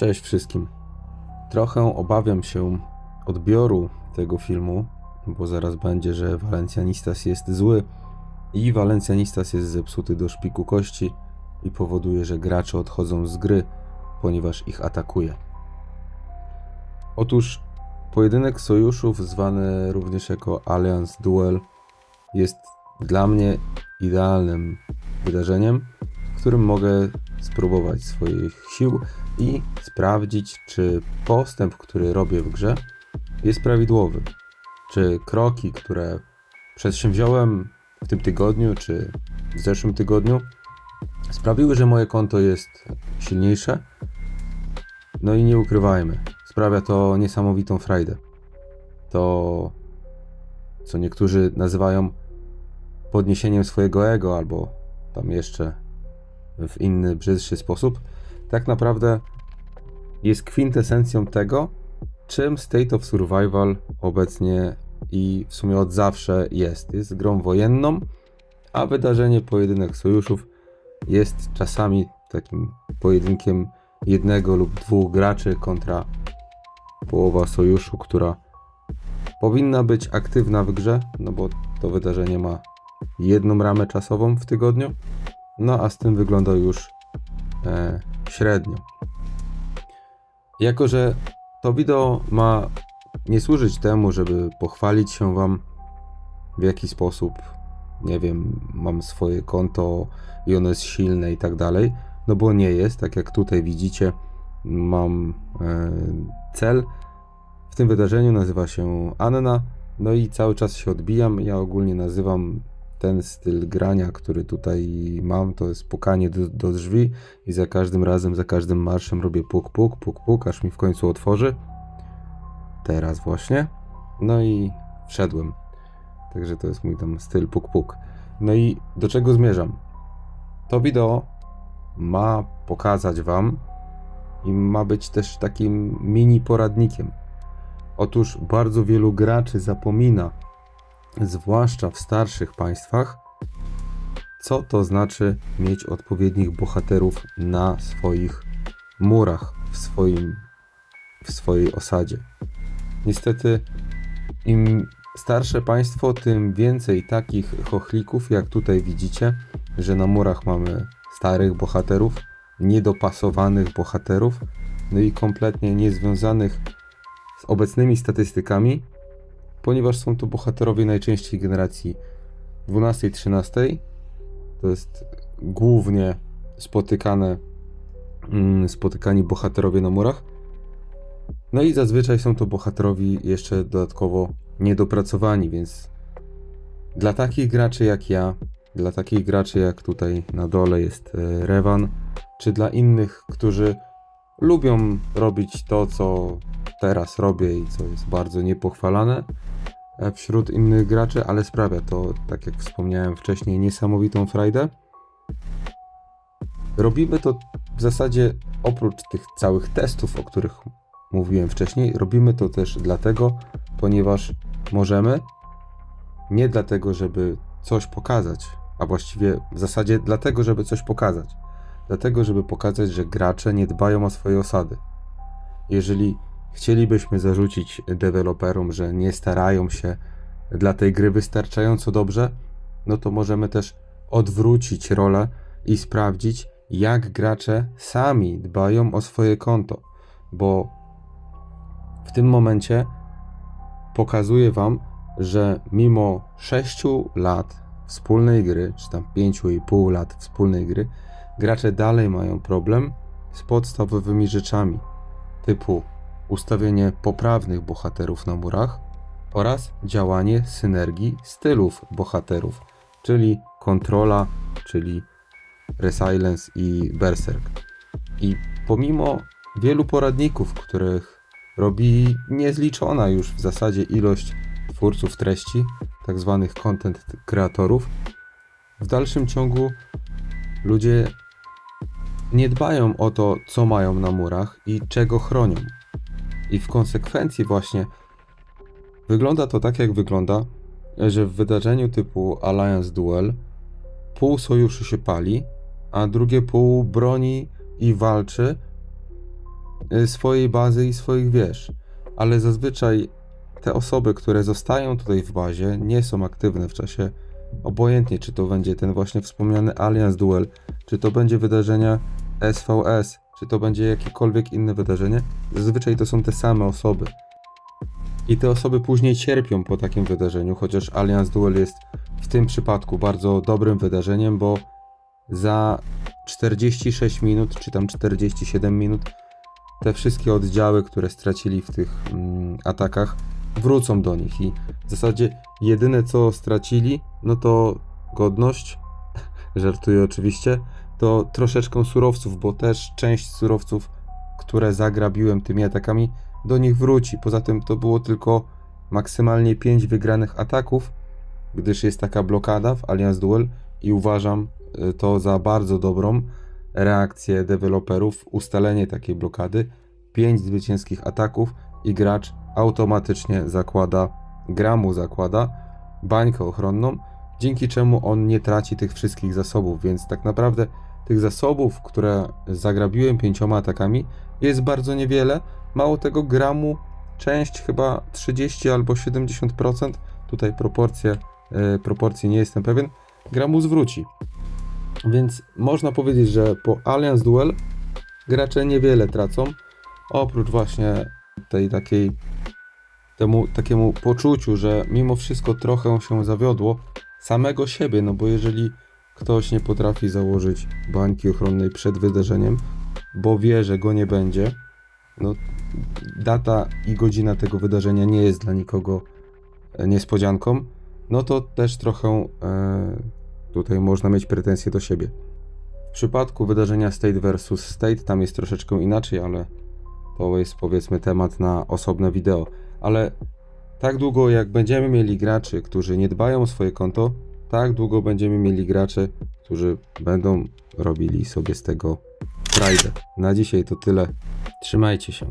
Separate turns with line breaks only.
Cześć wszystkim. Trochę obawiam się odbioru tego filmu, bo zaraz będzie, że Valencianistas jest zły i Valencianistas jest zepsuty do szpiku kości i powoduje, że gracze odchodzą z gry, ponieważ ich atakuje. Otóż pojedynek sojuszów, zwany również jako Alliance Duel, jest dla mnie idealnym wydarzeniem, w którym mogę spróbować swoich sił i sprawdzić, czy postęp, który robię w grze, jest prawidłowy. Czy kroki, które przedsięwziąłem w tym tygodniu, czy w zeszłym tygodniu, sprawiły, że moje konto jest silniejsze. No i nie ukrywajmy, sprawia to niesamowitą frajdę. To, co niektórzy nazywają podniesieniem swojego ego, albo tam jeszcze w inny, brzydszy sposób, tak naprawdę jest kwintesencją tego, czym State of Survival obecnie i w sumie od zawsze jest. Jest grą wojenną, a wydarzenie pojedynek sojuszów jest czasami takim pojedynkiem jednego lub dwóch graczy kontra połowa sojuszu, która powinna być aktywna w grze, no bo to wydarzenie ma jedną ramę czasową w tygodniu, no a z tym wygląda już średnio. Jako że to wideo ma nie służyć temu, żeby pochwalić się wam w jaki sposób, nie wiem, mam swoje konto i ono jest silne i tak dalej, no bo nie jest, tak jak tutaj widzicie, mam cel w tym wydarzeniu, nazywa się Anna, no i cały czas się odbijam. Ja ogólnie nazywam ten styl grania, który tutaj mam, to jest pukanie do drzwi i za każdym razem, za każdym marszem robię puk, puk, puk, puk, aż mi w końcu otworzy. Teraz właśnie. No i wszedłem. Także to jest mój tam styl puk, puk. No i do czego zmierzam? To wideo ma pokazać wam i ma być też takim mini poradnikiem. Otóż bardzo wielu graczy zapomina, zwłaszcza w starszych państwach, co to znaczy mieć odpowiednich bohaterów na swoich murach, w swojej osadzie. Niestety, im starsze państwo, tym więcej takich chochlików, jak tutaj widzicie, że na murach mamy starych bohaterów, niedopasowanych bohaterów, no i kompletnie niezwiązanych z obecnymi statystykami, ponieważ są to bohaterowie najczęściej generacji 12-13. To jest głównie spotykani bohaterowie na murach. No i zazwyczaj są to bohaterowie jeszcze dodatkowo niedopracowani, więc dla takich graczy jak ja, dla takich graczy jak tutaj na dole jest Revan, czy dla innych, którzy lubią robić to, co teraz robię i co jest bardzo niepochwalane wśród innych graczy, ale sprawia to, tak jak wspomniałem wcześniej, niesamowitą frajdę. Robimy to w zasadzie oprócz tych całych testów, o których mówiłem wcześniej, robimy to też dlatego, ponieważ możemy, nie dlatego, żeby coś pokazać, a właściwie w zasadzie dlatego, żeby coś pokazać. Dlatego, żeby pokazać, że gracze nie dbają o swoje osady. Jeżeli chcielibyśmy zarzucić deweloperom, że nie starają się dla tej gry wystarczająco dobrze, no to możemy też odwrócić rolę i sprawdzić, jak gracze sami dbają o swoje konto, bo w tym momencie pokazuję wam, że mimo 6 lat wspólnej gry, czy tam 5,5 lat wspólnej gry, gracze dalej mają problem z podstawowymi rzeczami, typu ustawienie poprawnych bohaterów na murach oraz działanie synergii stylów bohaterów, czyli kontrola, czyli Resilience i Berserk. I pomimo wielu poradników, których robi niezliczona już w zasadzie ilość twórców treści, tak zwanych content kreatorów, w dalszym ciągu ludzie nie dbają o to, co mają na murach i czego chronią. I w konsekwencji właśnie wygląda to tak, jak wygląda, że w wydarzeniu typu Alliance Duel pół sojuszu się pali, a drugie pół broni i walczy swojej bazy i swoich wież. Ale zazwyczaj te osoby, które zostają tutaj w bazie, nie są aktywne w czasie, obojętnie czy to będzie ten właśnie wspomniany Alliance Duel, czy to będzie wydarzenia SVS, czy to będzie jakiekolwiek inne wydarzenie, zazwyczaj to są te same osoby. I te osoby później cierpią po takim wydarzeniu, chociaż Alliance Duel jest w tym przypadku bardzo dobrym wydarzeniem, bo za 46 minut, czy tam 47 minut, te wszystkie oddziały, które stracili w tych atakach, wrócą do nich i w zasadzie jedyne co stracili, no to godność, żartuję oczywiście, to troszeczkę surowców, bo też część surowców, które zagrabiłem tymi atakami, do nich wróci. Poza tym to było tylko maksymalnie 5 wygranych ataków, gdyż jest taka blokada w Alliance Duel i uważam to za bardzo dobrą reakcję deweloperów, ustalenie takiej blokady, 5 zwycięskich ataków i gracz automatycznie gra mu zakłada bańkę ochronną, dzięki czemu on nie traci tych wszystkich zasobów, więc tak naprawdę tych zasobów, które zagrabiłem 5 atakami, jest bardzo niewiele. Mało tego, gra mu część chyba 30 albo 70%, tutaj proporcje nie jestem pewien, gra mu zwróci. Więc można powiedzieć, że po Alliance Duel gracze niewiele tracą, oprócz właśnie takiemu poczuciu, że mimo wszystko trochę się zawiodło samego siebie, no bo jeżeli ktoś nie potrafi założyć bańki ochronnej przed wydarzeniem, bo wie, że go nie będzie, no data i godzina tego wydarzenia nie jest dla nikogo niespodzianką, no to też trochę tutaj można mieć pretensje do siebie. W przypadku wydarzenia State vs State tam jest troszeczkę inaczej, ale to jest powiedzmy temat na osobne wideo. Ale tak długo jak będziemy mieli graczy, którzy nie dbają o swoje konto, tak długo będziemy mieli graczy, którzy będą robili sobie z tego frajdę. Na dzisiaj to tyle. Trzymajcie się.